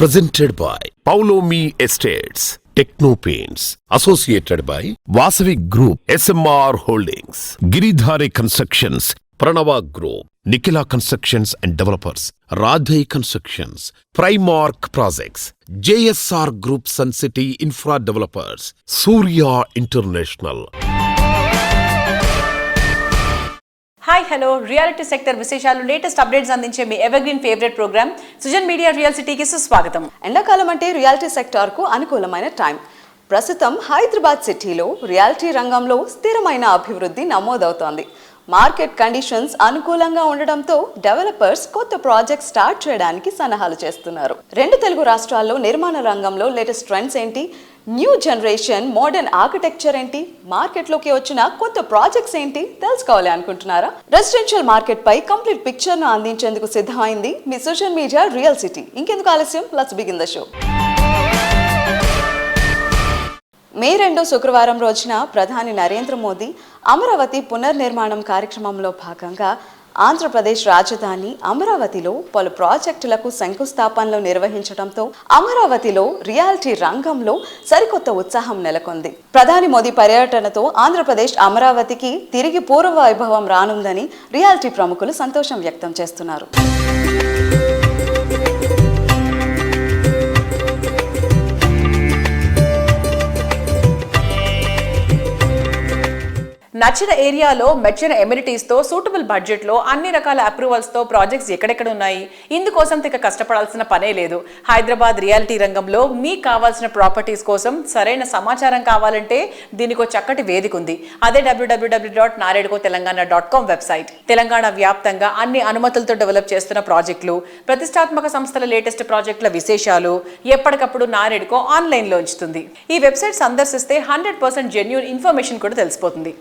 presented by Paulomi Estates, Techno Paints, associated by Vasavi Group, SMR Holdings, Giridhari Constructions, Pranava Group, Nikhila Constructions and Developers, Radhe Constructions, Primark Projects, JSR Group Sun City Infra Developers, Surya International. Hi hello reality sector విశేషాలు latest updates అందించే మీ evergreen favourite programme Sujan media real సిటీకి సుస్వాగతం. ఎండాకాలం అంటే reality సెక్టార్కు అనుకూలమైన time. ప్రస్తుతం హైదరాబాద్ సిటీలో రియాలిటీ రంగంలో స్థిరమైన అభివృద్ధి నమోదవుతోంది. మార్కెట్ కండిషన్స్ అనుకూలంగా ఉండడంతో డెవలపర్స్ కొత్త ప్రాజెక్ట్ స్టార్ట్ చేయడానికి సన్నాహాలు చేస్తున్నారు. రెండు తెలుగు రాష్ట్రాల్లో నిర్మాణ రంగంలో లేటెస్ట్ ట్రెండ్స్ ఏంటి, న్యూ జనరేషన్ మోడర్న్ ఆర్కిటెక్చర్ ఏంటి, మార్కెట్లోకి వచ్చిన కొత్త ప్రాజెక్ట్స్ ఏంటి తెలుసుకోవాలి అనుకుంటున్నారా? రెసిడెన్షియల్ మార్కెట్ పై కంప్లీట్ పిక్చర్ ను అందించేందుకు సిద్ధమైంది మీ సోషల్ మీడియా రియల్ సిటీ. ఇంకెందుకు ఆలస్యం, లెట్స్ బిగిన్ ద షో. మే 2 శుక్రవారం రోజున ప్రధాని నరేంద్ర మోదీ అమరావతి పునర్నిర్మాణం కార్యక్రమంలో భాగంగా ఆంధ్రప్రదేశ్ రాజధాని అమరావతిలో పలు ప్రాజెక్టులకు శంకుస్థాపనలు నిర్వహించడంతో అమరావతిలో రియాలిటీ రంగంలో సరికొత్త ఉత్సాహం నెలకొంది. ప్రధాని మోదీ పర్యటనతో ఆంధ్రప్రదేశ్ అమరావతికి తిరిగి పూర్వ వైభవం రానుందని రియాలిటీ ప్రముఖులు సంతోషం వ్యక్తం చేస్తున్నారు. నచ్చిన ఏరియాలో మెచ్చిన ఎమ్యూనిటీస్ తో సూటబుల్ బడ్జెట్ లో అన్ని రకాల అప్రూవల్స్ తో ప్రాజెక్ట్స్ ఎక్కడెక్కడ ఉన్నాయి. ఇందుకోసం తిక కష్టపడాల్సిన పనే లేదు. హైదరాబాద్ రియాలిటీ రంగంలో మీకు కావాల్సిన ప్రాపర్టీస్ కోసం సరైన సమాచారం కావాలంటే దీనికి చక్కటి వేదిక ఉంది. అదే www.naredcotelangana.com వెబ్సైట్. తెలంగాణ వ్యాప్తంగా అన్ని అనుమతులతో డెవలప్ చేస్తున్న ప్రాజెక్టులు, ప్రతిష్టాత్మక సంస్థల లేటెస్ట్ ప్రాజెక్టుల విశేషాలు ఎప్పటికప్పుడు నారెడ్కో ఆన్లైన్ లో ఉంచుతుంది. ఈ వెబ్సైట్ సందర్శిస్తే 100% జెన్యూన్ ఇన్ఫర్మేషన్ కూడా తెలిసిపోతుంది.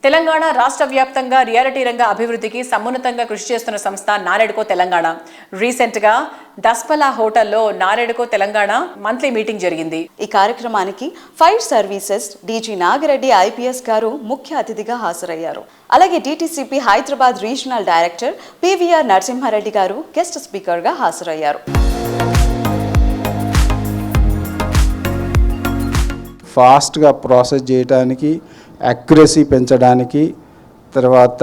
తెలంగాణ రాష్ట్ర వ్యాప్తంగా రియాలిటీ రంగ అభివృద్ధికి సమున్నతంగా కృషి చేస్తున్న సంస్థ నారెడ్కో తెలంగాణ. రీసెంట్ గా దస్పలా హోటల్లో నారెడ్కో తెలంగాణ మంత్లీ మీటింగ్ జరిగింది. ఈ కార్యక్రమానికి fire services DG Nagi Reddy IPS గారు ముఖ్య అతిథిగా హాజరయ్యారు. అలాగే TTCP Hyderabad regional director PVR Narasimha Reddy గారు గెస్ట్ స్పీకర్ గా హాజరయ్యారు. ఫాస్ట్గా ప్రాసెస్ చేయడానికి, యాక్యురసీ పెంచడానికి, తర్వాత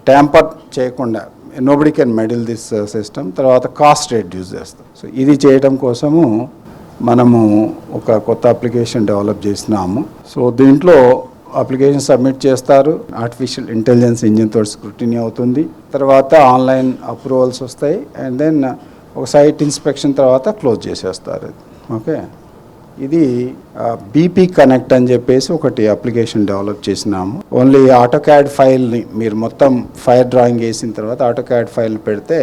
ట్యాంపర్ చేయకుండా nobody can meddle this system, తర్వాత కాస్ట్ రెడ్యూస్ చేస్తాం. సో ఇది చేయడం కోసము మనము ఒక కొత్త అప్లికేషన్ డెవలప్ చేసినాము. సో దీంట్లో అప్లికేషన్ సబ్మిట్ చేస్తారు, ఆర్టిఫిషియల్ ఇంటెలిజెన్స్ ఇంజిన్ తోటి స్క్రూటినీ అవుతుంది, తర్వాత ఆన్లైన్ అప్రూవల్స్ వస్తాయి, అండ్ దెన్ ఒక సైట్ ఇన్స్పెక్షన్ తర్వాత క్లోజ్ చేసేస్తారు. ఓకే, ఇది బీపీ కనెక్ట్ అని చెప్పేసి ఒకటి అప్లికేషన్ డెవలప్ చేసినాము. ఓన్లీ ఆటోక్యాడ్ ఫైల్ని మీరు మొత్తం ఫైర్ డ్రాయింగ్ వేసిన తర్వాత ఆటోక్యాడ్ ఫైల్ పెడితే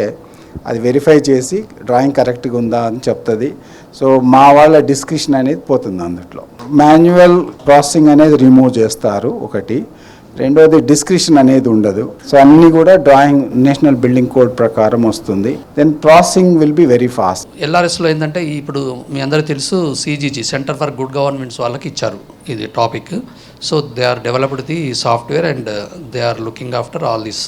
అది వెరిఫై చేసి డ్రాయింగ్ కరెక్ట్గా ఉందా అని చెప్తుంది. సో మా వాళ్ళ డిస్క్రిప్షన్ అనేది పోతుంది. అందులో మాన్యువల్ ప్రాసెసింగ్ అనేది రిమూవ్ చేస్తారు ఒకటి. రెండోది డిస్క్రిప్షన్ అనేది ఉండదు. సో అన్నీ కూడా డ్రాయింగ్ నేషనల్ బిల్డింగ్ కోడ్ ప్రకారం వస్తుంది. Then processing will be very fast. ఎల్ఆర్ఎస్లో ఏంటంటే ఇప్పుడు మీ అందరికీ తెలుసు CGG centre for good governments వాళ్ళకి ఇచ్చారు ఇది topic. So they are developed the software and they are looking after all this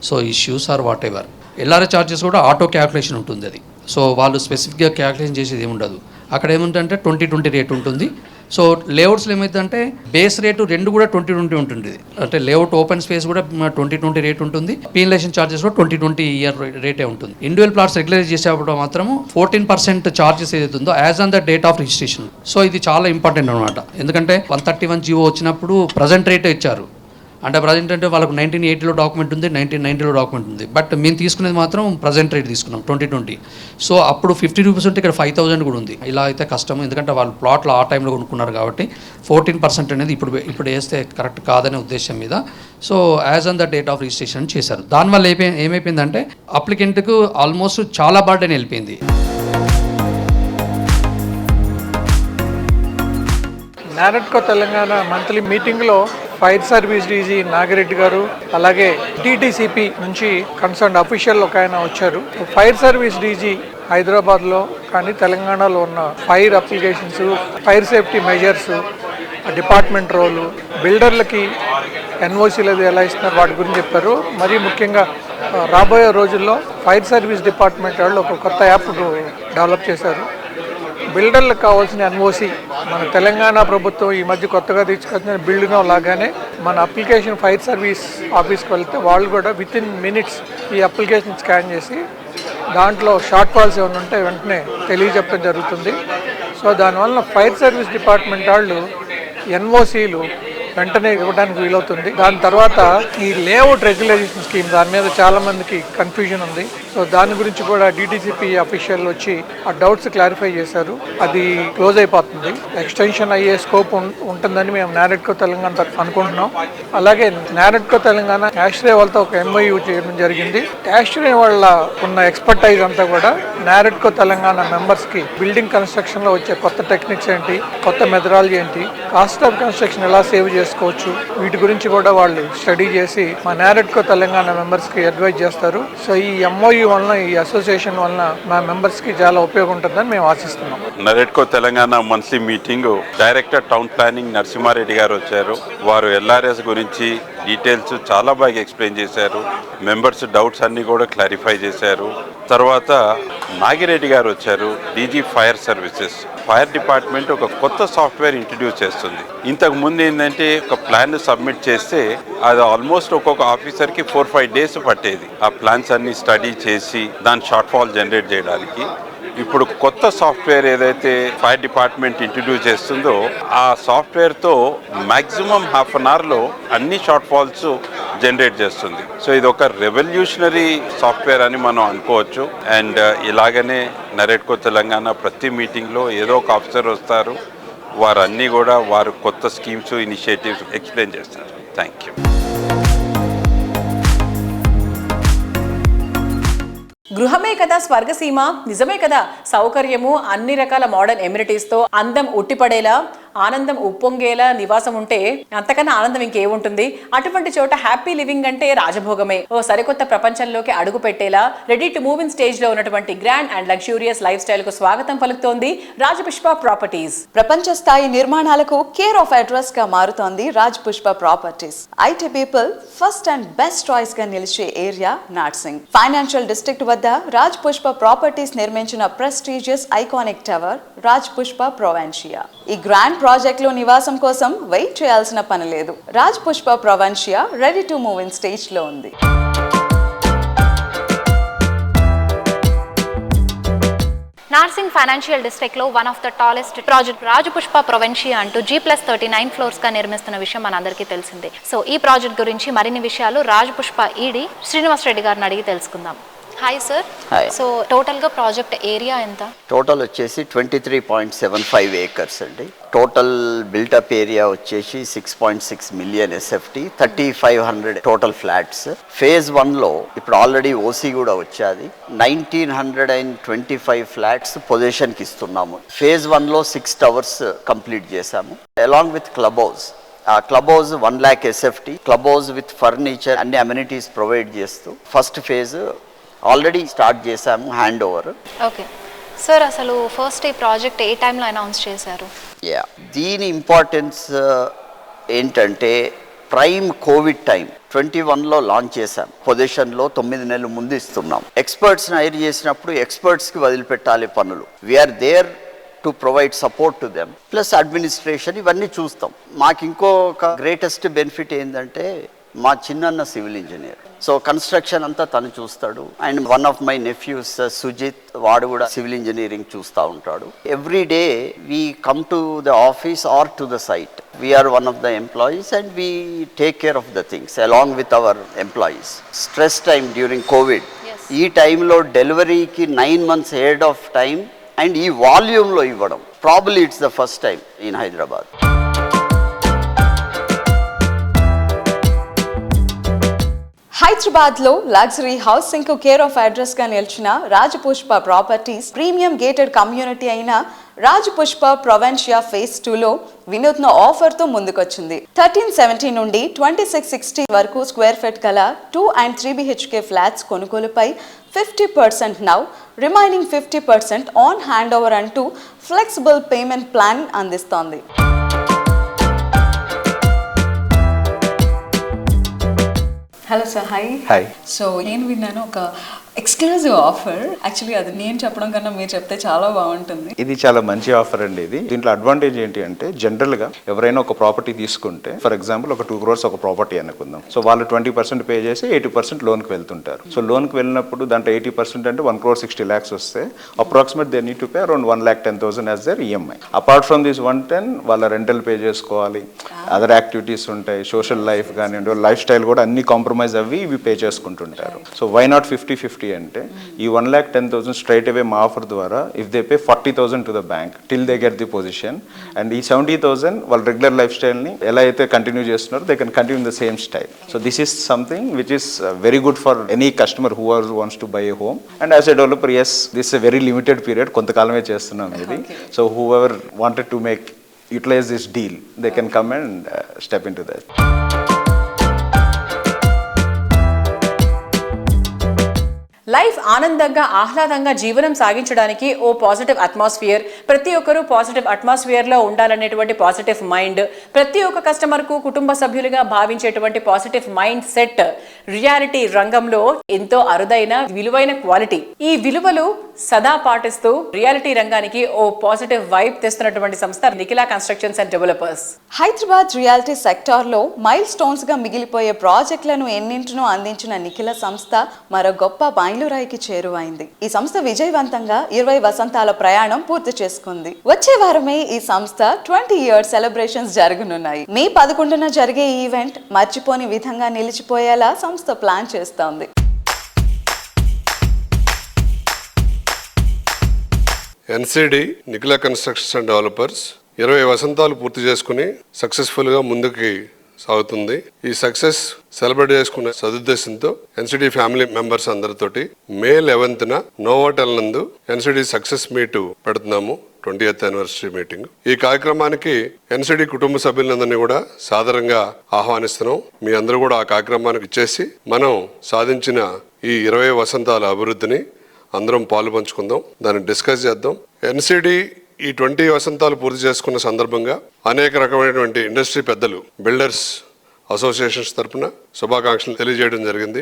so issues are whatever. LRS charges కూడా ఆటో క్యాల్కులేషన్ ఉంటుంది అది. సో వాళ్ళు స్పెసిఫిక్గా క్యాల్కులేషన్ చేసేది ఏమి ఉండదు. అక్కడ ఏముంటుందంటే 2020 రేట్ ఉంటుంది. సో లేఅవుట్స్లో ఏమైందంటే బేస్ రేటు రెండు కూడా 2020 ఉంటుంది. అంటే లేఅవుట్ ఓపెన్ స్పేస్ కూడా 2020 రేట్ ఉంటుంది, పీనలైజేషన్ ఛార్జెస్ కూడా 2020 ఇయర్ రేటే ఉంటుంది. ఇండివిజువల్ ప్లాట్స్ రెగ్యులైజ్ చేసేటప్పుడు మాత్రం 14% ఛార్జెస్ ఏదైతే ఉందో as on the date of registration. So ఇది చాలా ఇంపార్టెంట్ అనమాట. ఎందుకంటే 131 జీవో వచ్చినప్పుడు ప్రజెంట్ రేటే ఇచ్చారు. అంటే ప్రజెంట్ అంటే వాళ్ళకు 1980లో డాక్యుమెంట్ ఉంది, 1990లో డాక్యుమెంట్ ఉంది. బట్ మేము తీసుకునేది మాత్రం ప్రజెంట్ రేట్ తీసుకున్నాం 2020. సో అప్పుడు 50 రూపీస్ ఉంటే ఇక్కడ 5000 కూడా ఉంది. ఇలా అయితే కష్టం, ఎందుకంటే వాళ్ళు ప్లాట్లు ఆ టైంలో కొనుక్కున్నారు కాబట్టి 14% అనేది ఇప్పుడు వేస్తే కరెక్ట్ కాదనే ఉద్దేశం మీద so as on the date of registration చేశారు. దానివల్ల ఏమైపోయిందంటే అప్లికెంట్కు ఆల్మోస్ట్ చాలా బర్డెన్ వెళ్ళిపోయింది. నారెడ్కో తెలంగాణ మంత్లీ మీటింగ్లో ఫైర్ సర్వీస్ డీజీ నాగిరెడ్డి గారు, అలాగే టీటీసీపీ నుంచి కన్సర్న్ అఫీషియల్ ఒక ఆయన వచ్చారు. ఫైర్ సర్వీస్ డీజీ హైదరాబాద్లో కానీ తెలంగాణలో ఉన్న fire applications, fire safety measures, department role, బిల్డర్లకి ఎన్ఓసీలు అది ఎలా ఇస్తున్నారు వాటి గురించి చెప్పారు. మరీ ముఖ్యంగా రాబోయే రోజుల్లో ఫైర్ సర్వీస్ డిపార్ట్మెంట్ వాళ్ళు ఒక కొత్త యాప్ డెవలప్ చేశారు. బిల్డర్లకు కావాల్సిన ఎన్ఓసి మన తెలంగాణ ప్రభుత్వం ఈ మధ్య కొత్తగా తీసుకొచ్చిన బిల్డింగ్ లాగానే మన అప్లికేషన్ ఫైర్ సర్వీస్ ఆఫీస్కి వెళ్తే వాళ్ళు కూడా విత్ ఇన్ మినిట్స్ ఈ అప్లికేషన్ స్కాన్ చేసి దాంట్లో షార్ట్ ఫాల్స్ ఏమైనా ఉంటే వెంటనే తెలియజెప్పడం జరుగుతుంది. సో దానివల్ల ఫైర్ సర్వీస్ డిపార్ట్మెంట్ వాళ్ళు ఎన్ఓసీలు వెంటనే ఇవ్వడానికి వీలవుతుంది. దాని తర్వాత ఈ లేఅవుట్ రెగ్యులేషన్ స్కీమ్ దాని మీద చాలా మందికి కన్ఫ్యూజన్ ఉంది. సో దాని గురించి కూడా డిటిసిపి అఫీషియల్ వచ్చి ఆ డౌట్స్ క్లారిఫై చేశారు. అది క్లోజ్ అయిపోతుంది. ఎక్స్టెన్షన్ అయ్యే స్కోప్ ఉంటుందని మేము నారెడ్కో తెలంగాణ తరఫున అనుకుంటున్నాం. అలాగే నారెడ్కో తెలంగాణ యాష్రే వాళ్ళతో ఒక ఎంఓయూ చేయడం జరిగింది. యాష్రే వాళ్ళ ఉన్న ఎక్స్పర్టైజ్ అంతా కూడా నారెడ్కో తెలంగాణ మెంబర్స్కి బిల్డింగ్ కన్స్ట్రక్షన్లో వచ్చే కొత్త టెక్నిక్స్ ఏంటి, కొత్త మెథడాలజీ ఏంటి, కాస్ట్ ఆఫ్ కన్స్ట్రక్షన్ ఎలా సేవ్ చేసుకోవచ్చు, వీటి గురించి కూడా వాళ్ళు స్టడీ చేసి మా నారెడ్కో తెలంగాణ మెంబర్స్కి అడ్వైజ్ చేస్తారు. సో ఈ ఎంఓయూ వలన, ఈ అసోసియేషన్ వలన మా మెంబర్స్కి చాలా ఉపయోగం ఉంటుందని మేము ఆశిస్తున్నాం. NAREDCO Telangana monthly meeting director town planning Narasimhareddy గారు వచ్చారు. వారు ఎల్ఆర్ఎస్ గురించి డీటెయిల్స్ చాలా బాగా ఎక్స్ప్లెయిన్ చేశారు. మెంబర్స్ డౌట్స్ అన్నీ కూడా క్లారిఫై చేశారు. తర్వాత నాగిరెడ్డి గారు వచ్చారు, DG fire services. Fire department ఒక కొత్త సాఫ్ట్వేర్ ఇంట్రడ్యూస్ చేస్తుంది. ఇంతకు ముందు ఏంటంటే ఒక ప్లాన్ సబ్మిట్ చేస్తే అది ఆల్మోస్ట్ ఒక్కొక్క ఆఫీసర్కి 4-5 డేస్ పట్టేది ఆ ప్లాన్స్ అన్ని స్టడీ చేసి దాని షార్ట్ ఫాల్ జనరేట్ చేయడానికి. ఇప్పుడు కొత్త సాఫ్ట్వేర్ ఏదైతే ఫైర్ డిపార్ట్మెంట్ ఇంట్రడ్యూస్ చేస్తుందో ఆ సాఫ్ట్వేర్తో మ్యాక్సిమం హాఫ్ అన్ అవర్లో అన్ని షార్ట్ ఫాల్స్ జనరేట్ చేస్తుంది. సో ఇది ఒక రెవల్యూషనరీ సాఫ్ట్వేర్ అని మనం అనుకోవచ్చు. అండ్ ఇలాగనే నారెడ్కో తెలంగాణ ప్రతి మీటింగ్లో ఏదో ఒక ఆఫీసర్ వస్తారు, వారన్నీ కూడా వారు కొత్త స్కీమ్స్, ఇనిషియేటివ్స్ ఎక్స్ప్లెయిన్ చేస్తారు. Thank you. గృహమే కదా స్వర్గసీమ, నిజమే కదా. సౌకర్యము, అన్ని రకాల మోడర్న్ ఎమ్యూనిటీస్తో అందం ఉట్టిపడేలా, ఆనందం ఉప్పొంగేలా నివాసం ఉంటే అంతకన్నా ఆనందం ఇంకేముంటుంది. అటువంటి చోట హ్యాపీ లివింగ్ అంటే రాజభోగమే. ఓ సరికొత్త ప్రపంచంలోకి అడుగు పెట్టేలా ready to move in stage లో ఉన్నటువంటి grand and luxurious lifestyle కు స్వాగతం పలుకుతోంది రాజపుష్ప ప్రాపర్టీస్. ప్రపంచ స్థాయి నిర్మాణాలకు కేర్ ఆఫ్ అడ్రస్ గా మారుతోంది Rajapushpa properties. IT people first and best choice గా నిలిచే ఏరియా నార్సింగ్. ఫైనాన్షియల్ డిస్ట్రిక్ట్ వద్ద రాజపుష్ప ప్రాపర్టీస్ నిర్మించిన ప్రెస్టీజియస్ ఐకానిక్ టవర్ రాజపుష్ప ప్రొవెన్షియా. ఈ గ్రాండ్ ప్రాజెక్ట్ లో నివాసం కోసం వెయిట్ చేయాల్సిన పని లేదు. Rajapushpa Provincia ready to move in stage లో ఉంది. నార్సింగ్ ఫైనాన్షియల్ డిస్ట్రిక్ట్ లో one of the tallest project Rajapushpa Provincia అంటూ G+39 ఫ్లోర్స్ గా నిర్మిస్తున్న విషయం మనందరికీ తెలిసిందే. సో ఈ ప్రాజెక్ట్ గురించి మరిన్ని విషయాలు రాజపుష్ప ఈడీ శ్రీనివాస్ రెడ్డి గారిని అడిగి తెలుసుకుందాం. Hi sir. సో టోటల్ గా ప్రాజెక్ట్ ఏరియా ఎంత? టోటల్ వచ్చేసి 23.75 ఏకర్స్ అండి. టోటల్ బిల్టప్ ఏరియా వచ్చేసి 6.6 million SFT, 3500 total flats. Phase 1లో ఇప్పుడు ఆల్రెడీ ఓసీ కూడా వచ్చాది. 1925 ఫ్లాట్స్ పొజిషన్కి ఇస్తున్నాము. ఫేజ్ 1లో 6 టవర్స్ కంప్లీట్ చేశాము అలాంగ్ విత్ క్లబ్ హౌస్. ఆ club house 1 lakh SFT, club house with furniture, అన్ని అమ్యూనిటీస్ ప్రొవైడ్ చేస్తూ ఫస్ట్ ఫేజ్ ఆల్రెడీ స్టార్ట్ చేశాము, హ్యాండ్ ఓవర్. ఓకే సార్, అసలు ఫస్ట్ ఈ ప్రాజెక్ట్ ఏ టైంలో అనౌన్స్ చేశారు? దీని ఇంపార్టెన్స్ ఏంటంటే ప్రైమ్ కోవిడ్ టైం 21లో లాంచ్ చేశాం. పొజిషన్లో 9 నెలల ముందు ఇస్తున్నాం. ఎక్స్పర్ట్స్ని హైర్ చేసినప్పుడు ఎక్స్పర్ట్స్కి వదిలిపెట్టాలి పనులు. We are there to provide support to them, plus administration ఇవన్నీ చూస్తాం. మాకు ఇంకొక గ్రేటెస్ట్ బెనిఫిట్ ఏంటంటే మా Chinnanna civil engineer, so construction అంతా తను చూస్తాడు. And one of my nephews Sujith, వాడు కూడా సివిల్ ఇంజనీరింగ్ చూస్తూ ఉంటాడు. Every day we come to the office or to the site. We are one of the employees and we take care of the things along with our employees. Stress time during Covid, ఈ టైంలో డెలివరీకి 9 months head of time and ఈ వాల్యూమ్లో ఇవ్వడం probably it's the first time in Hyderabad. Hyderabad లో luxury housing కు care of address గా నిలిచిన Rajapushpa properties premium gated community అయిన రాజపుష్ప ప్రొవెన్షియా ఫేజ్ 2లో వినూత్న ఆఫర్ తో ముందుకొచ్చింది. 1370 నుండి 2660 వరకు స్క్వేర్ ఫీట్ గల 2 and 3 BHK ఫ్లాట్స్ కొనుగోలుపై 50% now, remaining 50% on hand over అంటూ ఫ్లెక్సిబుల్ పేమెంట్ ప్లాన్ అందిస్తోంది. Hello sir, hi. Hi. So నేను విన్నాను ఒక ఎక్స్క్లూజివ్ ఆఫర్. యాక్చువల్లీ అది నేను చెప్పడం కన్నా మీరు చెప్తే చాలా బాగుంటుంది. ఇది చాలా మంచి ఆఫర్ అండి. ఇది దీంట్లో అడ్వాంటేజ్ ఏంటి అంటే జనరల్గా ఎవరైనా ఒక ప్రాపర్టీ తీసుకుంటే, ఫర్ ఎగ్జాంపుల్ ఒక 2 crores ఒక ప్రాపర్టీ అనుకుందాం. సో వాళ్ళు 20% పే చేసి 80% లోన్కి వెళ్తుంటారు. సో లోన్కి వెళ్ళినప్పుడు దాంట్లో 80% అంటే 1,60,00,000 వస్తే approximate they need to pay around 1,10,000 as their EMI. Apart from this 110 వాళ్ళ రెంటల్ పే చేసుకోవాలి, అదర్ యాక్టివిటీస్ ఉంటాయి, సోషల్ లైఫ్ కానివ్వండి, లైఫ్ స్టైల్ కూడా అన్ని కాంప్రమైజ్ అవి ఇవి పే చేసుకుంటుంటారు. సో వై నాట్ 50-50 అంటే ఈ 1,10,000 స్ట్రైట్ అవే మా ఆఫర్ ద్వారా if they pay 40,000 to the bank till they get the possession, and ఈ 70,000 వాళ్ళ రెగ్యులర్ లైఫ్ స్టైల్ని ఎలా అయితే కంటిన్యూ చేస్తున్నారో they can continue the same style. So this is something which is very good for any customer who wants to buy a home. And as a developer, is this a very limited period, కొంతకాలమే చేస్తున్నాం ఇది. So whoever wanted to make utilize this deal, they can come and step into that. Life ఆనందంగా ఆహ్లాదంగా జీవనం సాగించడానికి O positive atmosphere, ప్రతి ఒక్కరూ positive అట్మాస్ఫియర్లో ఉండాలనేటువంటి positive mind, ప్రతి ఒక్క కస్టమర్కు కుటుంబ సభ్యులుగా భావించేటువంటి పాజిటివ్ మైండ్ సెట్ రియాలిటీ రంగంలో ఎంతో అరుదైన విలువైన క్వాలిటీ. ఈ విలువలు సదా పాటిస్తూ రియాలిటీ రంగానికి ఓ పాజిటివ్ వైబ్ తెస్తున్నటువంటి సంస్థ Nikhila constructions and developers. Hyderabad reality సెక్టార్లో మైల్ స్టోన్స్ గా మిగిలిపోయే ప్రాజెక్టులను ఎన్నింటినో అందించిన నిఖిలా సంస్థ మరో గొప్ప మైలురాయికి చేరువైంది. ఈ సంస్థ విజయవంతంగా 20 వసంతాల ప్రయాణం పూర్తి చేసుకుంది. వచ్చే వారమే ఈ సంస్థ 20 years సెలబ్రేషన్స్ జరగనున్నాయి. మే 11న జరిగే ఈ ఈవెంట్ మర్చిపోని విధంగా నిలిచిపోయేలా సంస్థ ప్లాన్ చేస్తోంది. NCD Nikhila constructions and developers 20 వసంతాలు పూర్తి చేసుకుని సక్సెస్ఫుల్గా ముందుకి సాగుతుంది. ఈ సక్సెస్ సెలబ్రేట్ చేసుకునే సదుద్దేశంతో ఎన్సిడి ఫ్యామిలీ మెంబర్స్ అందరితోటి మే 11న నోవాటెల్ నందు ఎన్సిడి సక్సెస్ మీట్ పెడుతున్నాము, 20th anniversary మీటింగ్. ఈ కార్యక్రమానికి ఎన్సిడి కుటుంబ సభ్యులందరినీ కూడా సాదరంగా ఆహ్వానిస్తున్నాం. మీ అందరూ కూడా ఆ కార్యక్రమానికి ఇచ్చేసి మనం సాధించిన ఈ 20 వసంతాల అభివృద్ధిని అందరం పాలు పంచుకుందాం, దాన్ని డిస్కస్ చేద్దాం. ఎన్సిడి ఈ 20 వసంతాలు పూర్తి చేసుకున్న సందర్భంగా అనేక రకమైనటువంటి ఇండస్ట్రీ పెద్దలు, బిల్డర్స్ అసోసియేషన్స్ తరఫున శుభాకాంక్షలు తెలియజేయడం జరిగింది.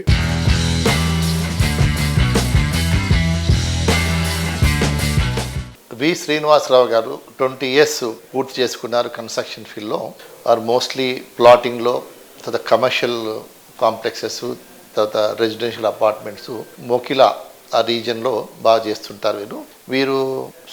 వి శ్రీనివాసరావు గారు 20 years పూర్తి చేసుకున్నారు కన్స్ట్రక్షన్ ఫీల్డ్లో. ఆర్ మోస్ట్లీ ప్లాటింగ్లో, తర్వాత కమర్షియల్ కాంప్లెక్సెస్, తర్వాత రెసిడెన్షియల్ అపార్ట్మెంట్స్, మోకిలా ఆ రీజన్లో బాగా చేస్తుంటారు. వీరు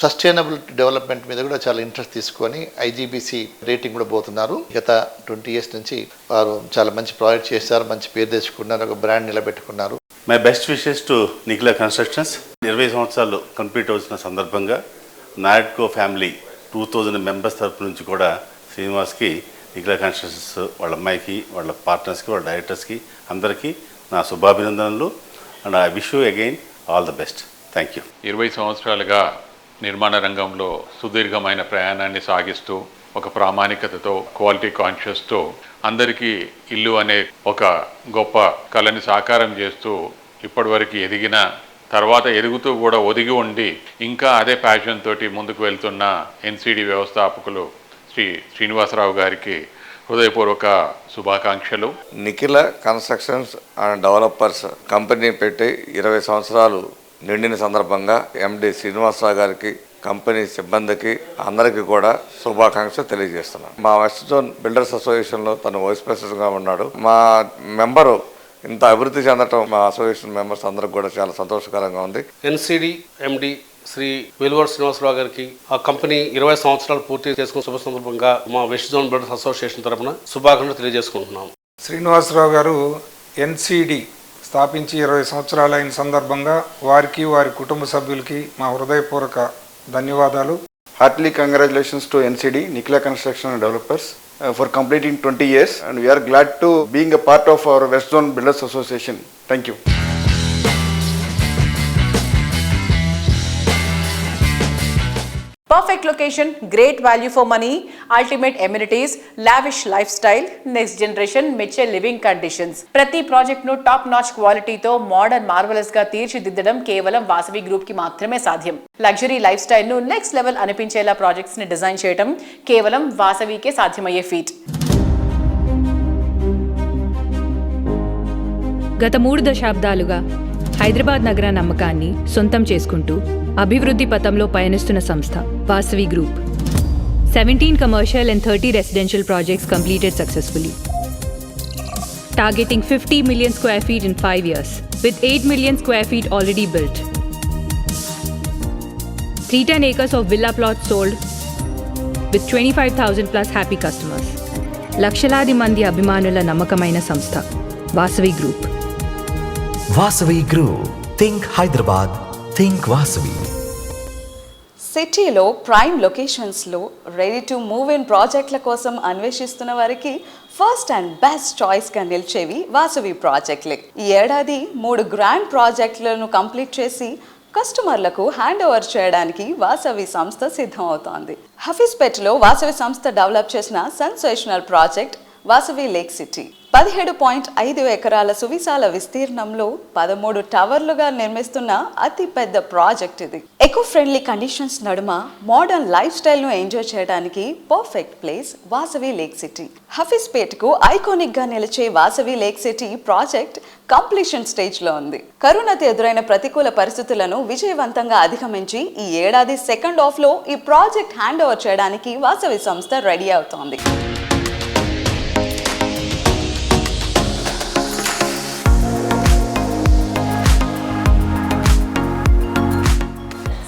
సస్టైనబుల్ డెవలప్మెంట్ మీద కూడా చాలా ఇంట్రెస్ట్ తీసుకొని ఐజీబీసీ రేటింగ్ కూడా పోతున్నారు. గత 20 years నుంచి వారు చాలా మంచి ప్రాజెక్ట్ చేశారు, మంచి పేరు తెచ్చుకున్నారు, ఒక బ్రాండ్ నిలబెట్టుకున్నారు. My best wishes to Nikhila constructions. 20 సంవత్సరాలు కంప్లీట్ అవుతున్న సందర్భంగా నాయడ్కో ఫ్యామిలీ 2000 మెంబర్స్ తరపు నుంచి కూడా శ్రీనివాస్కి, నిఖిలా కన్స్ట్రక్షన్స్ వాళ్ళ అమ్మాయికి, వాళ్ళ పార్ట్నర్స్కి, వాళ్ళ డైరెక్టర్స్కి అందరికీ నా శుభాభినందనలు. And I wish you again all the best. Thank you. 20 సంవత్సరాలుగా నిర్మాణ రంగంలో సుదీర్ఘమైన ప్రయాణాన్ని సాగిస్తూ ఒక ప్రామాణికతతో, క్వాలిటీ కాన్షియస్తో అందరికీ ఇల్లు అనే ఒక గొప్ప కళని సాకారం చేస్తూ ఇప్పటివరకు ఎదిగిన తర్వాత ఎదుగుతూ కూడా ఒదిగి ఉండి ఇంకా అదే ప్యాషన్ తోటి ముందుకు వెళ్తున్న ఎన్సిడి వ్యవస్థాపకులు శ్రీ శ్రీనివాసరావు గారికి హృదయపూర్వక శుభాకాంక్షలు. Nikhila constructions and developers company పెట్టి 20 సంవత్సరాలు నిండిన సందర్భంగా ఎండి శ్రీనివాసరావు గారికి, కంపెనీ సిబ్బందికి అందరికీ కూడా శుభాకాంక్షలు తెలియజేస్తున్నాను. మా వెస్ట్ జోన్ బిల్డర్స్ అసోసియేషన్లో తను వైస్ ప్రెసిడెంట్గా ఉన్నాడు. మా మెంబరు ఇంత అభివృద్ధి చెందటం మా అసోసియేషన్ మెంబర్స్ అందరికి కూడా చాలా సంతోషకరంగా ఉంది. ఎన్సిడి ఎండి శ్రీ వెలువర్ శ్రీనివాసరావు గారికి ఆ కంపెనీ 20 సంవత్సరాలు పూర్తి చేసుకున్న శుభ సందర్భంగా మా వెస్ట్ జోన్ బిల్డర్స్ అసోసియేషన్ తరఫున శుభాకాంక్షలు తెలియజేసుకుంటున్నాం. శ్రీనివాసరావు గారు ఎన్సిడి స్థాపించి 20 సంవత్సరాలు అయిన సందర్భంగా వారికి, వారి కుటుంబ సభ్యులకి మా హృదయపూర్వక ధన్యవాదాలు. Heartily congratulations to NCD, Nikhila Construction and Developers, for completing 20 years, and we are glad to being a part of our West Zone Builders Association. Thank you. Perfect location, great value for money, ultimate amenities, lavish lifestyle, next generation mature living conditions. ప్రతి project ను top notch క్వాలిటీతో modern marvellous గా తీర్చిదిద్దడం కేవలం Vasavi group కి మాత్రమే సాధ్యం. Luxury life style ను నెక్స్ట్ లెవెల్ అనిపించేలా ప్రాజెక్ట్స్ ని డిజైన్ చేయడం కేవలం వాసవికే సాధ్యమయ్యే ఫీట్. గత 3 దశాబ్దాలుగా హైదరాబాద్ నగర నమ్మకాన్ని సొంతం చేసుకుంటూ అభివృద్ధి పథంలో పయనిస్తున్న సంస్థ Vasavi group. 17 commercial and 30 residential projects completed successfully, targeting 50 million square feet in 5 years, with 8 million square feet already built. 310 acres of villa plots sold, with 25,000 plus happy customers. లక్షలాది మంది అభిమానుల నమ్మకమైన సంస్థ Vasavi group. Vasavi group, think Hyderabad, think Vasavi. సిటీలో prime లొకేషన్స్లో ready to move in ప్రాజెక్టుల కోసం అన్వేషిస్తున్న వారికి ఫస్ట్ అండ్ బెస్ట్ చాయిస్గా నిలిచేవి వాసవి ప్రాజెక్టులే. ఈ ఏడాది 3 గ్రాండ్ ప్రాజెక్టులను కంప్లీట్ చేసి కస్టమర్లకు హ్యాండ్ ఓవర్ చేయడానికి వాసవి సంస్థ సిద్ధమవుతోంది. హఫీజ్పేటలో వాసవి సంస్థ డెవలప్ చేసిన sensational project Vasavi lake city 17.5 ఎకరాల సువిశాల విస్తీర్ణంలో 13 టవర్లుగా నిర్మిస్తున్న అతి పెద్ద ప్రాజెక్ట్ ఇది. ఎకో ఫ్రెండ్లీ కండిషన్స్ నడుమ మోడర్న్ లైఫ్ స్టైల్ను ఎంజాయ్ చేయడానికి perfect place Vasavi lake city. హఫీజ్పేటకు ఐకానిక్ గా నిలిచే Vasavi lake city project completion స్టేజ్లో ఉంది. కరోనాతో ఎదురైన ప్రతికూల పరిస్థితులను విజయవంతంగా అధిగమించి ఈ ఏడాది సెకండ్ హాఫ్లో ఈ ప్రాజెక్ట్ హ్యాండ్ ఓవర్ చేయడానికి వాసవి సంస్థ రెడీ అవుతోంది.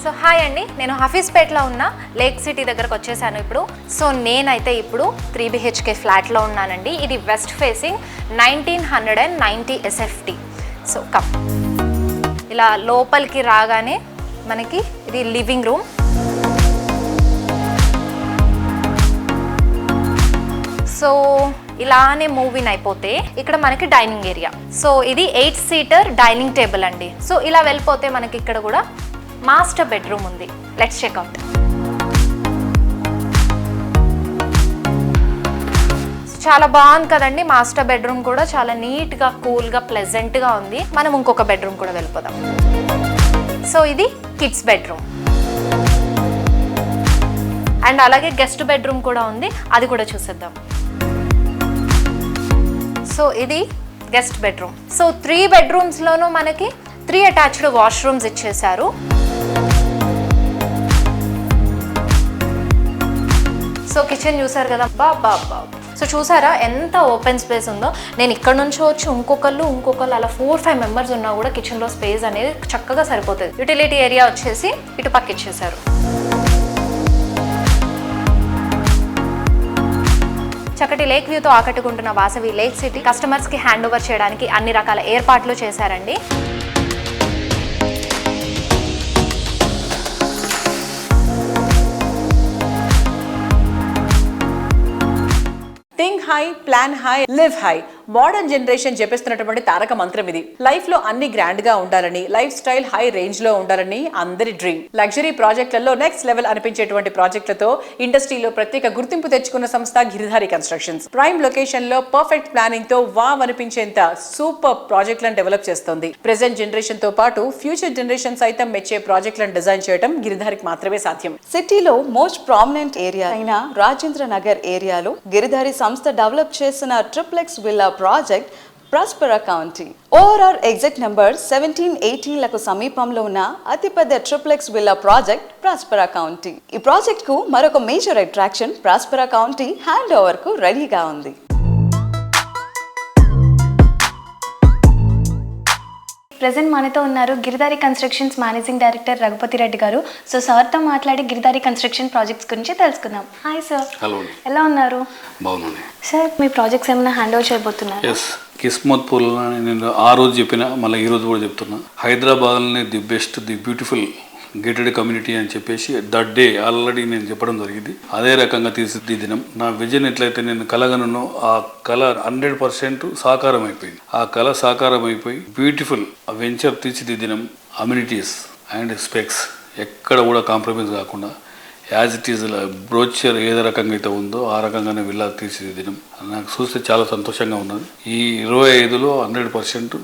సో హాయ్ అండి, నేను హఫీజ్పేట్లో ఉన్న లేక్ సిటీ దగ్గరకు వచ్చేసాను ఇప్పుడు. సో నేనైతే ఇప్పుడు 3 BHK ఫ్లాట్లో ఉన్నానండి. ఇది west facing 1990 SFT. So come ఇలా లోపలికి రాగానే మనకి ఇది లివింగ్ రూమ్. సో ఇలానే మూవింగ్ అయిపోతే ఇక్కడ మనకి డైనింగ్ ఏరియా. సో ఇది 8 సీటర్ డైనింగ్ టేబుల్ అండి. సో ఇలా వెళ్ళిపోతే మనకి ఇక్కడ కూడా మాస్టర్ బెడ్రూమ్ ఉంది. Let's check out. చాలా బాగుంది కదండి. మాస్టర్ బెడ్రూమ్ కూడా చాలా నీట్గా, కూల్గా, ప్లెజెంట్గా ఉంది. మనం ఇంకొక బెడ్రూమ్ కూడా వెళ్ళిపోదాం. సో ఇది కిడ్స్ బెడ్రూమ్ అండ్ అలాగే గెస్ట్ బెడ్రూమ్ కూడా ఉంది, అది కూడా చూసేద్దాం. సో ఇది గెస్ట్ బెడ్రూమ్. సో 3 బెడ్రూమ్స్లోనూ మనకి 3 అటాచ్డ్ వాష్రూమ్స్ ఇచ్చేసారు. సో కిచెన్ చూసారు కదా, బాబా. సో చూసారా ఎంత ఓపెన్ స్పేస్ ఉందో. నేను ఇక్కడ నుంచి వచ్చి ఇంకొకళ్ళు అలా 4-5 మెంబర్స్ ఉన్నా కూడా కిచెన్లో స్పేస్ అనేది చక్కగా సరిపోతుంది. యూటిలిటీ ఏరియా వచ్చేసి ఇటు పక్క ఇచ్చేసారు. చక్కటి లేక్ వ్యూతో ఆకట్టుకుంటున్న వాసవి లేక్ సిటీ కస్టమర్స్కి హ్యాండ్ ఓవర్ చేయడానికి అన్ని రకాల ఏర్పాట్లు చేశారండి. Think high, plan high, live high. Modern generation చెప్పిస్తున్నటువంటి తారక మంత్రం ఇది. లైఫ్ లో అన్ని గ్రాండ్ గా ఉండాలని, లైఫ్ స్టైల్ హై రేంజ్ లో ఉండాలని అందరి డ్రీమ్. లగ్జరీ ప్రాజెక్టులలో నెక్స్ట్ లెవెల్ అనిపించేటువంటి ప్రాజెక్టులతో ఇండస్ట్రీలో ప్రత్యేక గుర్తింపు తెచ్చుకున్న సంస్థ గిరిధారి కన్స్ట్రక్షన్స్. ప్రైమ్ లొకేషన్ లో పర్ఫెక్ట్ ప్లానింగ్ తో వావ్ అనిపించేంత సూపర్ ప్రాజెక్టులను డెవలప్ చేస్తోంది. ప్రెసెంట్ జనరేషన్ తో పాటు ఫ్యూచర్ జనరేషన్ సైతం మెచ్చే ప్రాజెక్టులను డిజైన్ చేయడం గిరిధారికి మాత్రమే సాధ్యం. సిటీలో మోస్ట్ ప్రామినెంట్ ఏరియా అయిన రాజేంద్ర నగర్ ఏరియాలో గిరిధారి సంస్థ డెవలప్ చేసిన triplex villa project Prospera county. ORR exit number 1718లకు సమీపంలో ఉన్న అతిపెద్ద triplex villa project Prospera county. ఈ ప్రాజెక్ట్ కు మరొక major attraction Prospera county hand over కు రెడీగా ఉంది. ప్రెజెంట్ మనతో ఉన్నారు Giridhari constructions managing director Raghupathi Reddy గారు. సో సార్తో మాట్లాడి గిరిధారి కన్స్ట్రక్షన్ ప్రాజెక్ట్స్ గురించి తెలుసుకుందాం. Hi sir. హలో. ఎలా ఉన్నారు? బాగున్నాను సార్. మీ ప్రాజెక్ట్స్ ఏమైనా హ్యాండ్ ఓవర్ చేయబోతున్నారు? ఎస్, కిస్మత్పూర్లో నేను ఆ రోజు చెప్పిన, మళ్ళీ ఈ రోజు కూడా చెప్తున్నా, హైదరాబాద్లోనే the best, the beautiful gated community అని చెప్పేసి దట్ డే ఆల్రెడీ నేను చెప్పడం జరిగింది. అదే రకంగా తీర్చిదిద్దడం. నా విజన్ ఎట్లయితే నేను కలగనో ఆ కళ 100% సాకారం అయిపోయింది. ఆ కళ సాకారం అయిపోయి బ్యూటిఫుల్ వెంచర్ తీర్చిదిద్దడం, అమ్యూనిటీస్ అండ్ స్పెక్స్ ఎక్కడ కూడా కాంప్రమైజ్ కాకుండా యాజ్ ఇట్ ఈజ్ బ్రోచర్ ఏ రకంగా అయితే ఉందో ఆ రకంగానే విల్లా తీర్చిదిద్దడం నాకు చూస్తే చాలా సంతోషంగా ఉన్నది. ఈ 25లో 100%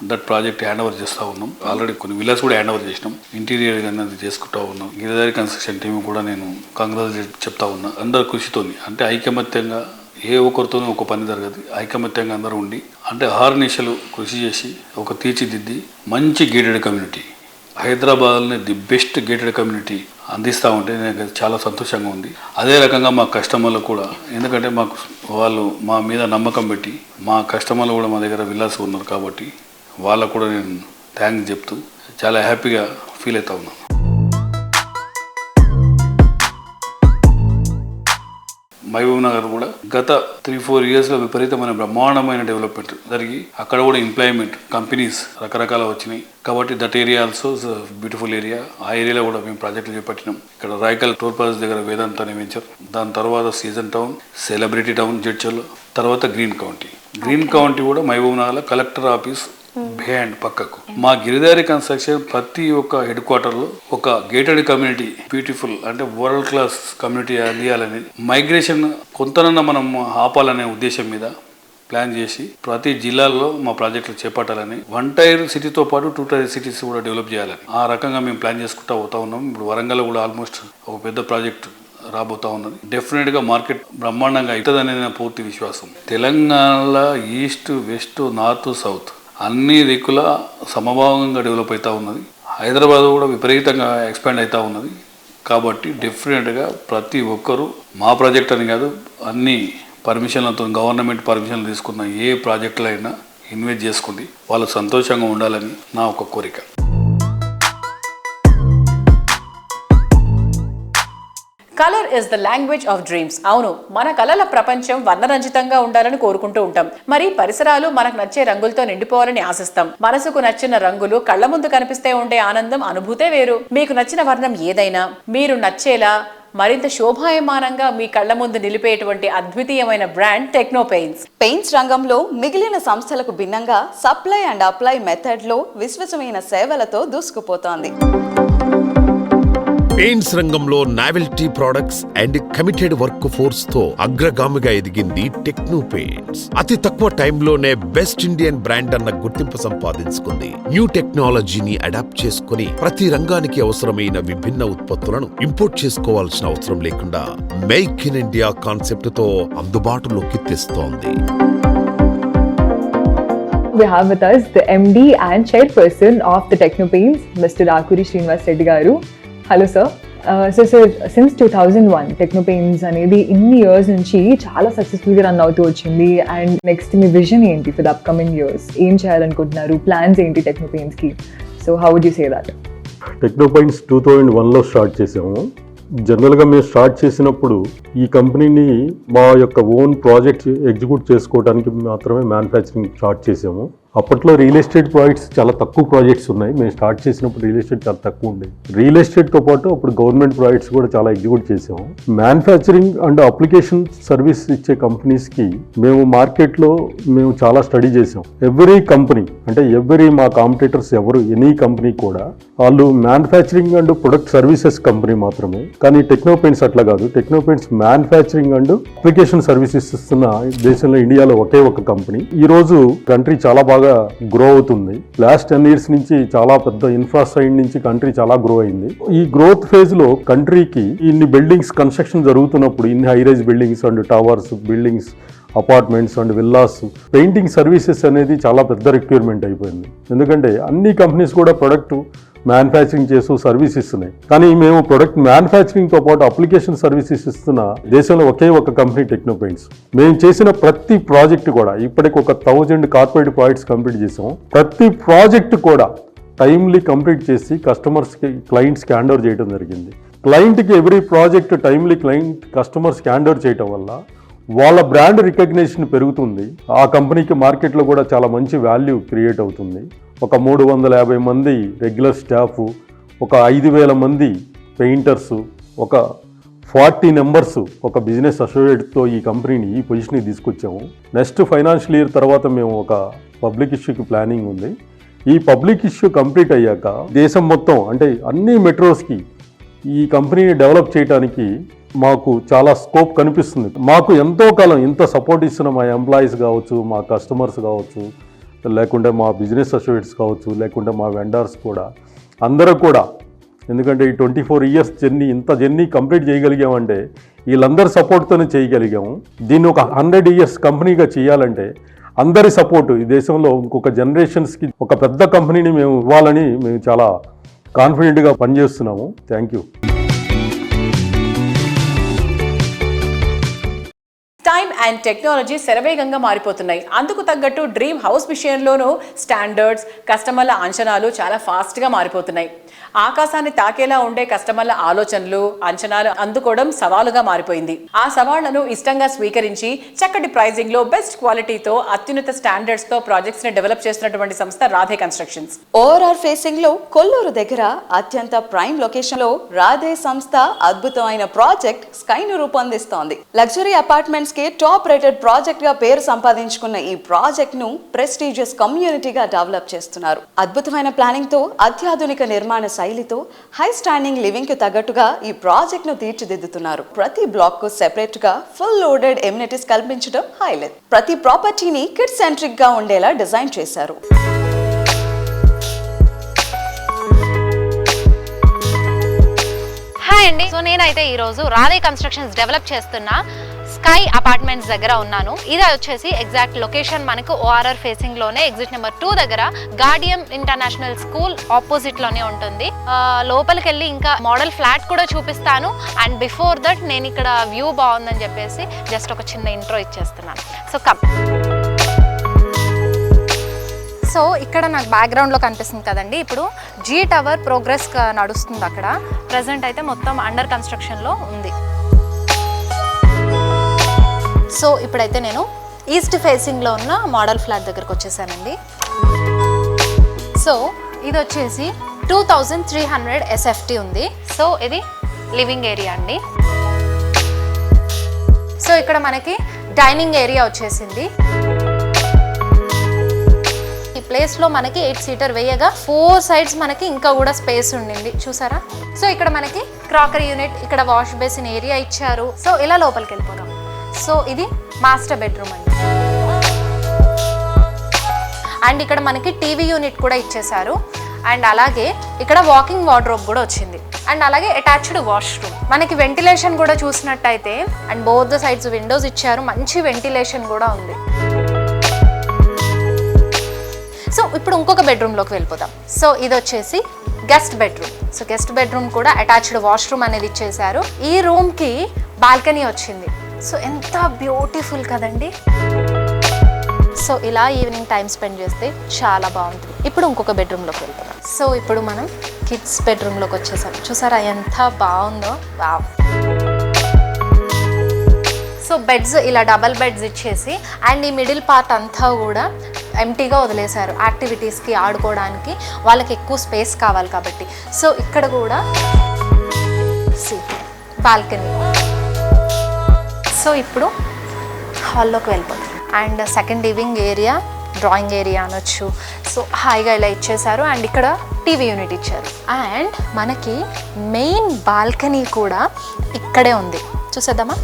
దట్ ప్రాజెక్ట్ హ్యాండ్ ఓవర్ చేస్తూ ఉన్నాం. ఆల్రెడీ కొన్ని విల్లాస్ కూడా హ్యాండ్ ఓవర్ చేసినాం. ఇంటీరియర్ అనేది చేసుకుంటూ ఉన్నాం. గిరిధారి కన్స్ట్రక్షన్ టీం కూడా నేను కంగ్రాచులేట్ చెప్తా ఉన్నా. అందరు కృషితోని, అంటే ఐకమత్యంగా ఏ ఒక్కరితోనూ ఒక పని జరగదు. ఐకమత్యంగా అందరూ ఉండి అంటే అహర్నిశలు కృషి చేసి ఒక తీర్చిదిద్ది మంచి గేటెడ్ కమ్యూనిటీ, హైదరాబాద్ని ది బెస్ట్ గేటెడ్ కమ్యూనిటీ అందిస్తూ ఉంటే నాకు చాలా సంతోషంగా ఉంది. అదే రకంగా మా కస్టమర్లు కూడా, ఎందుకంటే మాకు వాళ్ళు మా మీద నమ్మకం పెట్టి మా కస్టమర్లు కూడా మా దగ్గర విల్లాస్ ఉన్నారు కాబట్టి వాళ్ళకు కూడా నేను థ్యాంక్స్ చెప్తూ చాలా హ్యాపీగా ఫీల్ అవుతా ఉన్నాను. మహబూబ్ నగర్ కూడా గత 3-4 ఇయర్స్లో విపరీతమైన బ్రహ్మాండమైన డెవలప్మెంట్ జరిగి అక్కడ కూడా ఎంప్లాయ్మెంట్ కంపెనీస్ రకరకాల వచ్చినాయి కాబట్టి that area also beautiful area. ఆ ఏరియాలో కూడా మేము ప్రాజెక్టులు చేపట్టినాం. ఇక్కడ రాయకల్ టోల్ ప్లాజా దగ్గర వేదాంత అనే వెంచర్, దాని తర్వాత సీజన్ టౌన్, సెలబ్రిటీ టౌన్ జడ్చల్, తర్వాత గ్రీన్ కౌంటీ కూడా మహబూబ్ నగర్లో కలెక్టర్ ఆఫీస్ బిహైండ్ పక్కకు. మా గిరిదారి కన్స్ట్రక్షన్ ప్రతి ఒక్క హెడ్ క్వార్టర్లో ఒక గేటెడ్ కమ్యూనిటీ బ్యూటిఫుల్ అంటే వరల్డ్ క్లాస్ కమ్యూనిటీ అందియాలని, మైగ్రేషన్ కొంతనన్నా మనం ఆపాలనే ఉద్దేశం మీద ప్లాన్ చేసి ప్రతి జిల్లాల్లో మా ప్రాజెక్టులు చేపట్టాలని, 1 టైర్ సిటీతో పాటు 2 టైర్ సిటీస్ కూడా డెవలప్ చేయాలని ఆ రకంగా మేము ప్లాన్ చేసుకుంటూ పోతా ఉన్నాం. ఇప్పుడు వరంగల్ కూడా ఆల్మోస్ట్ ఒక పెద్ద ప్రాజెక్ట్ రాబోతా ఉన్నది. డెఫినెట్గా మార్కెట్ బ్రహ్మాండంగా అవుతుందనే నా పూర్తి విశ్వాసం. తెలంగాణలో ఈస్ట్, వెస్ట్, నార్త్, సౌత్ అన్ని దిక్కుల సమభావంగా డెవలప్ అవుతూ ఉన్నది. హైదరాబాద్ కూడా విపరీతంగా ఎక్స్పాండ్ అవుతూ ఉన్నది. కాబట్టి డెఫినెట్గా ప్రతి ఒక్కరూ మా ప్రాజెక్ట్ అని కాదు, అన్ని పర్మిషన్లతో గవర్నమెంట్ పర్మిషన్లు తీసుకున్న ఏ ప్రాజెక్టులో అయినా ఇన్వెస్ట్ చేసుకుంది వాళ్ళు సంతోషంగా ఉండాలని నా ఒక కోరిక. Colour is the language of dreams. అవును, మన కలల ప్రపంచం వర్ణరంజితంగా ఉండాలని కోరుకుంటూ ఉంటాం. మరి పరిసరాలు మనకు నచ్చే రంగులతో నిండిపోవాలని ఆశిస్తాం. మనసుకు నచ్చిన రంగులు కళ్ల ముందు కనిపిస్తే ఉండే ఆనందం, అనుభూతే వేరు. మీకు నచ్చిన వర్ణం ఏదైనా మీరు నచ్చేలా మరింత శోభాయమానంగా మీ కళ్ల ముందు నిలిపేటువంటి అద్వితీయమైన బ్రాండ్ టెక్నో పెయింట్స్. పెయింట్స్ రంగంలో మిగిలిన సంస్థలకు భిన్నంగా సప్లై అండ్ అప్లై మెథడ్లో విశ్వసనీయ సేవలతో దూసుకుపోతోంది. పెయింట్స్ రంగంలో novelty products and committed work force తో అగ్రగామిగా ఎదిగింది టెక్నో పెయింట్స్. అతి తక్కువ టైంలోనే బెస్ట్ ఇండియన్ బ్రాండ్ అన్న గుర్తింపు సంపాదించుకుంది. న్యూ టెక్నాలజీని అడాప్ట్ చేసుకుని ప్రతి రంగానికి అవసరమైన విభిన్న ఉత్పత్తులను ఇంపోర్ట్ చేసుకోవాల్సిన అవసరం లేకుండా మేక్ ఇన్ ఇండియా కాన్సెప్ట్ తో అందుబాటులోకి తెస్తోంది. We have with us the MD and chairperson of the Techno Paints, Mr. Rakuri Srinivas Reddy garu. Hello sir. So sir, since 2001 Techno Paints అనేది ఇన్ని ఇయర్స్ నుంచి చాలా సక్సెస్ఫుల్గా రన్ అవుతూ వచ్చింది. అండ్ నెక్స్ట్ మీ విజన్ ఏంటి ఫర్ ద అప్కమింగ్ ఇయర్స్? ఏం చేయాలనుకుంటున్నారు? ప్లాన్స్ ఏంటి టెక్నో పెయింట్స్కి? So how would you say that? Techno paints 2001లో స్టార్ట్ చేసాము. జనరల్గా మేము స్టార్ట్ చేసినప్పుడు ఈ కంపెనీని మా యొక్క ఓన్ ప్రాజెక్ట్స్ ఎగ్జిక్యూట్ చేసుకోవడానికి మాత్రమే మ్యానుఫ్యాక్చరింగ్ స్టార్ట్ చేసాము. అప్పట్లో రియల్ ఎస్టేట్ ప్రాజెక్ట్స్ చాలా తక్కువ ప్రాజెక్ట్స్ ఉన్నాయి. మేము స్టార్ట్ చేసినప్పుడు రియల్ ఎస్టేట్ చాలా తక్కువ ఉండేది. రియల్ ఎస్టేట్తో పాటు అప్పుడు గవర్నమెంట్ ప్రాజెక్ట్స్ కూడా చాలా ఎగ్జిక్యూట్ చేసాము. మ్యానుఫ్యాక్చరింగ్ అండ్ అప్లికేషన్ సర్వీస్ ఇచ్చే కంపెనీస్కి మేము మార్కెట్లో మేము చాలా స్టడీ చేసాం. ఎవ్రీ కంపెనీ అంటే మా కాంపిటీటర్స్ ఎవరు ఎనీ కంపెనీ కూడా వాళ్ళు manufacturing and product services company మాత్రమే. కానీ టెక్నో పెయింట్స్ అట్లా కాదు. Techno paints manufacturing and application services ఇస్తున్న దేశంలో ఇండియాలో ఒకే ఒక కంపెనీ. ఈ రోజు కంట్రీ చాలా బాగా గ్రో అవుతుంది. లాస్ట్ 10 years నుంచి చాలా పెద్ద ఇన్ఫ్రాస్ట్రక్చర్ నుంచి కంట్రీ చాలా గ్రో అయింది. ఈ గ్రోత్ ఫేజ్ లో కంట్రీకి ఇన్ని బిల్డింగ్స్ కన్స్ట్రక్షన్ జరుగుతున్నప్పుడు, ఇన్ని high-rise buildings and towers, buildings, apartments and villas, painting services అనేది చాలా పెద్ద రిక్వైర్మెంట్ అయిపోయింది. ఎందుకంటే అన్ని కంపెనీస్ కూడా ప్రొడక్ట్ మ్యానుఫ్యాక్చరింగ్ చేస్తూ సర్వీస్ ఇస్తున్నాయి. కానీ మేము ప్రొడక్ట్ మ్యానుఫ్యాక్చరింగ్తో పాటు అప్లికేషన్ సర్వీసెస్ ఇస్తున్న దేశంలో ఒకే ఒక కంపెనీ టెక్నో పెయింట్స్. మేము చేసిన ప్రతి ప్రాజెక్ట్ కూడా ఇప్పటికి ఒక 1000 కార్పొరేట్ ప్రాజెక్ట్స్ కంప్లీట్ చేసాము. ప్రతి ప్రాజెక్ట్ కూడా టైమ్లీ కంప్లీట్ చేసి కస్టమర్స్కి, క్లయింట్స్కి హ్యాండ్ ఓవర్ చేయడం జరిగింది. క్లయింట్కి ఎవ్రీ ప్రాజెక్ట్ టైమ్లీ కస్టమర్స్కి హ్యాండ్ ఓవర్ చేయడం వల్ల వాళ్ళ బ్రాండ్ రికగ్నిషన్ పెరుగుతుంది. ఆ కంపెనీకి మార్కెట్లో కూడా చాలా మంచి వాల్యూ క్రియేట్ అవుతుంది. ఒక 350 మంది రెగ్యులర్ స్టాఫ్, ఒక 5000 మంది పెయింటర్సు, ఒక 40 మెంబర్స్ ఒక బిజినెస్ అసోసియేట్తో ఈ కంపెనీని ఈ పొజిషన్కి తీసుకొచ్చాము. నెక్స్ట్ ఫైనాన్షియల్ ఇయర్ తర్వాత మేము ఒక పబ్లిక్ ఇష్యూకి ప్లానింగ్ ఉంది. ఈ పబ్లిక్ ఇష్యూ కంప్లీట్ అయ్యాక దేశం మొత్తం అంటే అన్ని మెట్రోస్కి ఈ కంపెనీని డెవలప్ చేయడానికి మాకు చాలా స్కోప్ కనిపిస్తుంది. మాకు ఎంతో కాలం ఇంత సపోర్ట్ ఇస్తున్న మా ఎంప్లాయీస్ కావచ్చు, మా కస్టమర్స్ కావచ్చు, లేకుంటే మా బిజినెస్ అసోసియేట్స్ కావచ్చు, లేకుంటే మా వెండర్స్ కూడా అందరూ కూడా ఎందుకంటే ఈ 24 ఇయర్స్ జర్నీ కంప్లీట్ చేయగలిగామంటే వీళ్ళందరి సపోర్ట్తోనే చేయగలిగాము. దీన్ని ఒక 100 ఇయర్స్ కంపెనీగా చేయాలంటే అందరి సపోర్టు, ఈ దేశంలో ఇంకొక జనరేషన్స్కి ఒక పెద్ద కంపెనీని మేము ఇవ్వాలని మేము చాలా కాన్ఫిడెంట్గా పనిచేస్తున్నాము. Thank you. Time and technology శరవేగంగా మారిపోతున్నాయి. అందుకు తగ్గట్టు డ్రీమ్ హౌస్ విషయంలోనూ స్టాండర్డ్స్, కస్టమర్ల అంచనాలు చాలా ఫాస్ట్గా మారిపోతున్నాయి. ఆకాశాన్ని తాకేలా ఉండే కస్టమర్ల ఆలోచనలు, అంచనాలు అందుకోవడం సవాలుగా మారిపోయింది. ఆ సవాళ్లను ఇష్టంగా స్వీకరించి చక్కటి ప్రైజింగ్ లో బెస్ట్ క్వాలిటీతో అత్యున్నత స్టాండర్డ్స్ తో ప్రాజెక్ట్స్ ని డెవలప్ చేస్తున్నటువంటి సంస్థ రాధే కన్స్ట్రక్షన్స్. ఓఆర్ఆర్ ఫేసింగ్ లో కొల్లూరు దగ్గర అత్యంత ప్రైమ్ లొకేషన్ లో రాధే సంస్థ అద్భుతమైన ప్రాజెక్ట్ స్కై ను రూపొందిస్తోంది. లగ్జరీ అపార్ట్మెంట్స్ కి టాప్ రేటెడ్ ప్రాజెక్ట్ గా పేరు సంపాదించుకున్న ఈ ప్రాజెక్ట్ ను ప్రెస్టీజియస్ కమ్యూనిటీగా డెవలప్ చేస్తున్నారు. అద్భుతమైన ప్లానింగ్ తో అత్యాధునిక నిర్మాణ శైలితో హై స్టాండింగ్ లివింగ్ కు తగ్గట్టుగా ఈ ప్రాజెక్ట్ ను తీర్చిదిద్దుతున్నారు. ప్రతి బ్లాక్ కు సెపరేట్ గా ఫుల్ లోడెడ్ ఎమ్యూనిటీస్ కల్పించడం హైలైట్. ప్రతి ప్రాపర్టీని కిడ్ సెంట్రిక్ గా ఉండేలా డిజైన్ చేశారు. హాయ్ అండి. సో నేనైతే ఈరోజు రాధే కన్స్ట్రక్షన్స్ డెవలప్ చేస్తున్న స్కై అపార్ట్మెంట్స్ దగ్గర ఉన్నాను. ఇది వచ్చేసి ఎగ్జాక్ట్ లొకేషన్ మనకు ఓఆర్ఆర్ ఫేసింగ్ లోనే ఎగ్జిట్ నెంబర్ 2 దగ్గర గార్డియం ఇంటర్నేషనల్ స్కూల్ ఆపోజిట్ లోనే ఉంటుంది. లోపలికి వెళ్ళి ఇంకా మోడల్ ఫ్లాట్ కూడా చూపిస్తాను. అండ్ బిఫోర్ దట్ నేను ఇక్కడ వ్యూ బాగుందని చెప్పేసి జస్ట్ ఒక చిన్న ఇంట్రో ఇచ్చేస్తున్నాను. So come. సో ఇక్కడ నాకు బ్యాక్గ్రౌండ్లో కనిపిస్తుంది కదండి, ఇప్పుడు జీ టవర్ ప్రోగ్రెస్ నడుస్తుంది అక్కడ. ప్రజెంట్ అయితే మొత్తం అండర్ కన్స్ట్రక్షన్లో ఉంది. సో ఇప్పుడైతే నేను ఈస్ట్ ఫేసింగ్లో ఉన్న మోడల్ ఫ్లాట్ దగ్గరకు వచ్చేసానండి. సో ఇది వచ్చేసి 2300 SFT ఉంది. సో ఇది లివింగ్ ఏరియా అండి. సో ఇక్కడ మనకి డైనింగ్ ఏరియా వచ్చేసింది. ఈ ప్లేస్లో మనకి 8 సీటర్ వేయగా 4 సైడ్స్ మనకి ఇంకా కూడా స్పేస్ ఉండింది చూసారా. సో ఇక్కడ మనకి క్రాకరీ యూనిట్, ఇక్కడ వాష్ బేసిన్ ఏరియా ఇచ్చారు. సో ఇలా లోపలికి వెళ్ళిపోతాం. సో ఇది మాస్టర్ బెడ్రూమ్ అండి. అండ్ ఇక్కడ మనకి టీవీ యూనిట్ కూడా ఇచ్చేసారు. అండ్ అలాగే ఇక్కడ వాకింగ్ వార్డ్రోబ్ కూడా వచ్చింది. అండ్ అలాగే అటాచ్డ్ వాష్రూమ్. మనకి వెంటిలేషన్ కూడా చూసినట్టయితే and both the sides Windows ఇచ్చారు. మంచి వెంటిలేషన్ కూడా ఉంది. సో ఇప్పుడు ఇంకొక బెడ్రూమ్లోకి వెళ్ళిపోతాం. సో ఇది వచ్చేసి guest bedroom. So guest bedroom కూడా అటాచ్డ్ వాష్రూమ్ అనేది ఇచ్చేసారు. ఈ రూమ్కి బాల్కనీ వచ్చింది. సో ఎంత బ్యూటిఫుల్ కదండి. సో ఇలా ఈవినింగ్ టైం స్పెండ్ చేస్తే చాలా బాగుంటుంది. ఇప్పుడు ఇంకొక బెడ్రూమ్లోకి వెళ్తాం. సో ఇప్పుడు మనం కిడ్స్ బెడ్రూమ్లోకి వచ్చేసాం. చూసారా ఎంత బాగుందో. వావ్. సో బెడ్స్ ఇలా డబల్ బెడ్స్ ఇచ్చేసి అండ్ ఈ మిడిల్ పార్ట్ అంతా కూడా ఎంటీగా వదిలేశారు. యాక్టివిటీస్కి ఆడుకోవడానికి వాళ్ళకి ఎక్కువ స్పేస్ కావాలి కాబట్టి. సో ఇక్కడ కూడా బాల్కనీ. సో ఇప్పుడు హాల్లోకి వెళ్ళిపోతాం. And second living area, drawing area అనొచ్చు. సో హాయిగా ఇలా ఇచ్చేసారు. అండ్ ఇక్కడ టీవీ యూనిట్ ఇచ్చారు. అండ్ మనకి మెయిన్ బాల్కనీ కూడా ఇక్కడే ఉంది. చూసేద్దామా.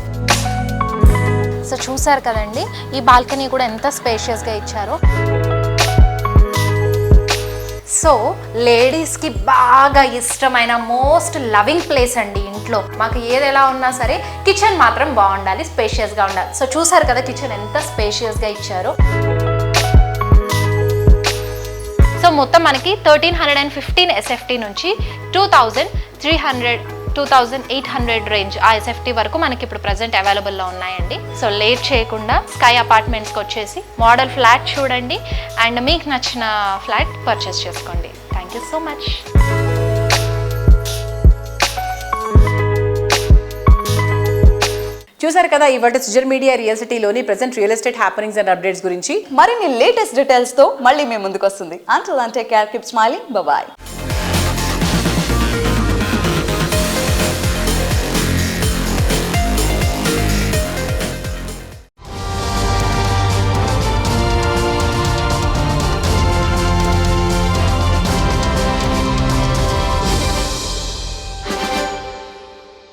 సో చూసారు కదండి, ఈ బాల్కనీ కూడా ఎంత స్పేషియస్గా ఇచ్చారో. సో లేడీస్కి బాగా ఇష్టమైన మోస్ట్ లవింగ్ ప్లేస్ అండి ఇంట్లో. మాకు ఏది ఎలా ఉన్నా సరే కిచెన్ మాత్రం బాగుండాలి, స్పేషియస్గా ఉండాలి. సో చూసారు కదా కిచెన్ ఎంత స్పేషియస్గా ఇచ్చారో. సో మొత్తం మనకి 1315 SFT నుంచి 2800 రేంజ్ ఆ SFT వరకు మనకి ఇప్పుడు ప్రజెంట్ అవైలబుల్లో ఉన్నాయండి. సో లేట్ చేయకుండా స్కై అపార్ట్మెంట్స్కి వచ్చేసి మోడల్ ఫ్లాట్ చూడండి అండ్ మీకు నచ్చిన ఫ్లాట్ పర్చేస్ చేసుకోండి. Thank you so much. చూసారు కదా ఇవాళ సుజన్ మీడియా రియల్ సిటీలోని present real estate happenings and updates గురించి. మరిన్ని లేటెస్ట్ డీటెయిల్స్ తో మళ్ళీ మేము ముందుకు వస్తుంది. Until then, take care, keep smiling, bye bye.